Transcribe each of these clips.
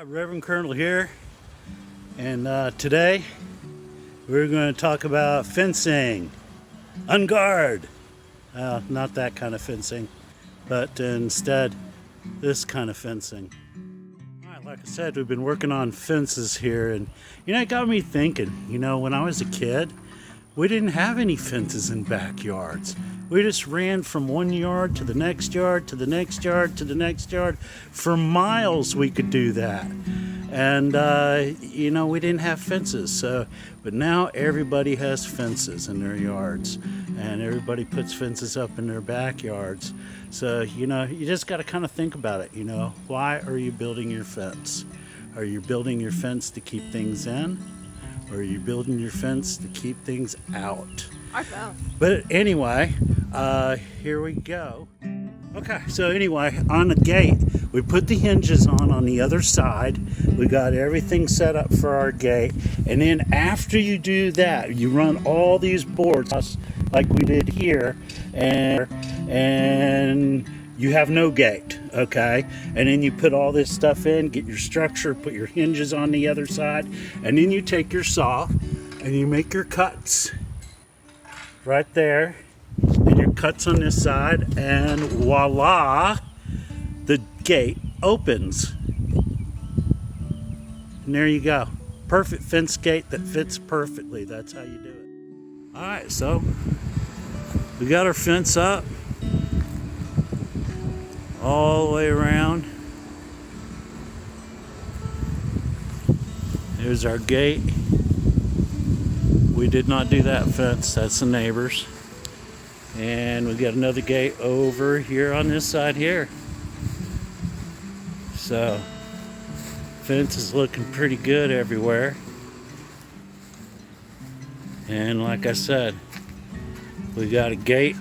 Hi, Reverend Colonel here, and today we're going to talk about fencing, on guard. Not that kind of fencing, but instead this kind of fencing. All right, like I said, we've been working on fences here, and it got me thinking. When I was a kid, we didn't have any fences in backyards. We just ran from one yard to the next yard to the next yard to the next yard. For miles we could do that. And, we didn't have fences. But now everybody has fences in their yards. And everybody puts fences up in their backyards. So, you just got to kind of think about it. Why are you building your fence? Are you building your fence to keep things in? Or are you building your fence to keep things out? Or both. But anyway, here we go. Okay, so anyway, on the gate, we put the hinges on the other side. We got everything set up for our gate. And then after you do that, you run all these boards like we did here, and you have no gate, okay? And then you put all this stuff in, get your structure, put your hinges on the other side, and then you take your saw and you make your cuts right there, and your cuts on this side, and voila, the gate opens. And there you go. Perfect fence gate that fits perfectly. That's how you do it. All right, so we got our fence up all the way around. There's our gate. We did not do that fence, that's the neighbors. And we got another gate over here on this side here. So, fence is looking pretty good everywhere. And like I said, we got a gate.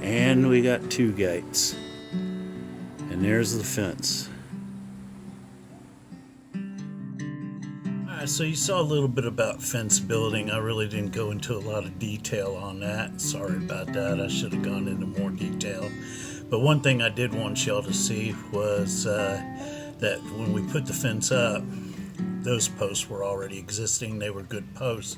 And we got two gates. And there's the fence. Alright, so you saw a little bit about fence building. I really didn't go into a lot of detail on that. Sorry about that. I should have gone into more detail. But one thing I did want y'all to see was that when we put the fence up, those posts were already existing. They were good posts.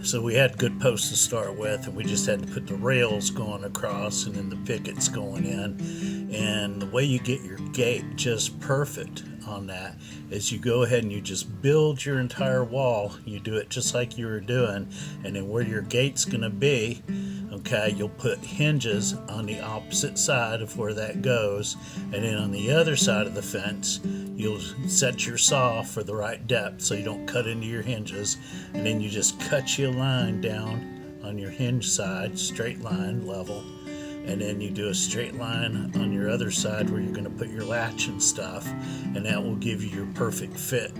So we had good posts to start with, and we just had to put the rails going across and then the pickets going in. And the way you get your gate just perfect on that is you go ahead and you just build your entire wall. You do it just like you were doing, and then where your gate's going to be, okay, you'll put hinges on the opposite side of where that goes, and then on the other side of the fence you'll set your saw for the right depth so you don't cut into your hinges, and then you just cut you a line down on your hinge side, straight line level, and then you do a straight line on your other side where you're going to put your latch and stuff, and that will give you your perfect fit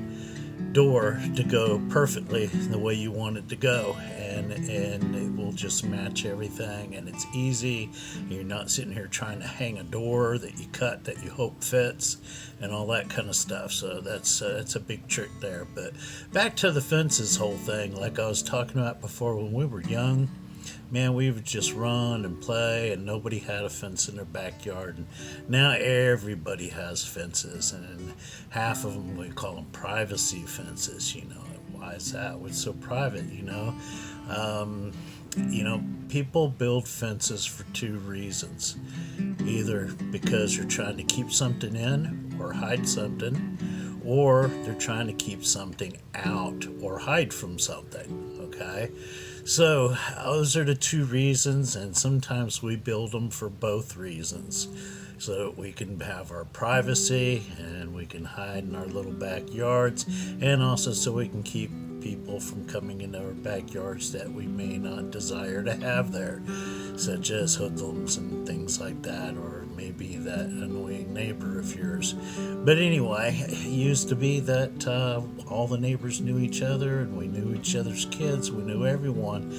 door to go perfectly the way you want it to go, and it will just match everything, and it's easy. You're not sitting here trying to hang a door that you cut that you hope fits and all that kind of stuff. So that's a big trick there. But back to the fences whole thing, like I was talking about before, when we were young, man, we would just run and play, and nobody had a fence in their backyard. And now everybody has fences, and half of them, we call them privacy fences. Why is that? What's so private? People build fences for two reasons: either because you're trying to keep something in or hide something, or they're trying to keep something out or hide from something. Okay. So those are the two reasons, and sometimes we build them for both reasons, so that we can have our privacy and we can hide in our little backyards, and also so we can keep people from coming into our backyards that we may not desire to have there, such as hoodlums and things like that, or may be that annoying neighbor of yours. But anyway, it used to be that all the neighbors knew each other, and we knew each other's kids, we knew everyone,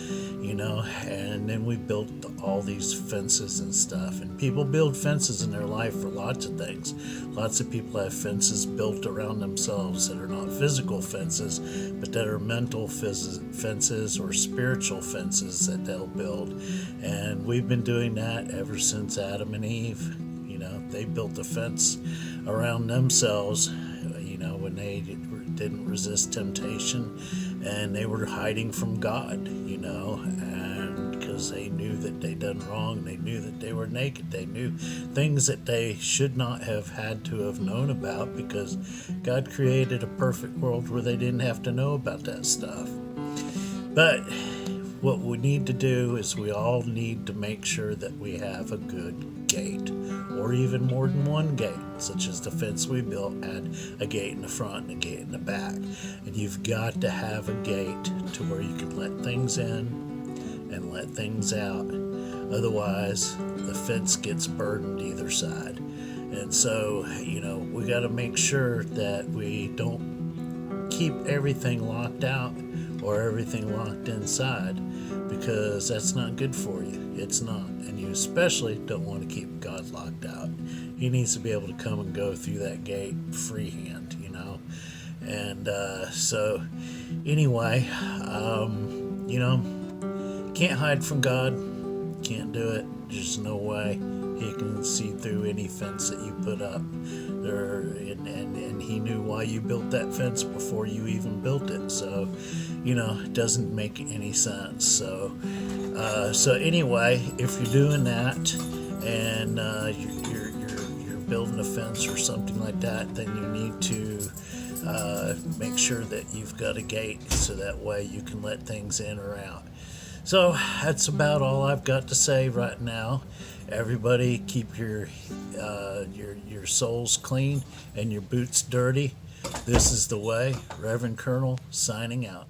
and then we built all these fences and stuff. And people build fences in their life for lots of things. Lots of people have fences built around themselves that are not physical fences, but that are mental fences or spiritual fences that they'll build. And we've been doing that ever since Adam and Eve. They built a fence around themselves, when they didn't resist temptation, and they were hiding from God, and because they knew that they done wrong, they knew that they were naked, they knew things that they should not have had to have known about, because God created a perfect world where they didn't have to know about that stuff. But what we need to do is we all need to make sure that we have a good gate, or even more than one gate, such as the fence we built had a gate in the front and a gate in the back. And you've got to have a gate to where you can let things in and let things out. Otherwise, the fence gets burdened either side. And so, we got to make sure that we don't keep everything locked out or everything locked inside, because that's not good for you. It's not. And you especially don't want to keep God locked out. He needs to be able to come and go through that gate freehand, And so anyway, can't hide from God. Can't do it. There's no way. He can see through any fence that you put up there, and he knew why you built that fence before you even built it. So it doesn't make any sense. So anyway, if you're doing that and you're building a fence or something like that, then you need to make sure that you've got a gate, so that way you can let things in or out. So that's about all I've got to say right now. Everybody, keep your souls clean and your boots dirty. This is the way. Reverend Colonel signing out.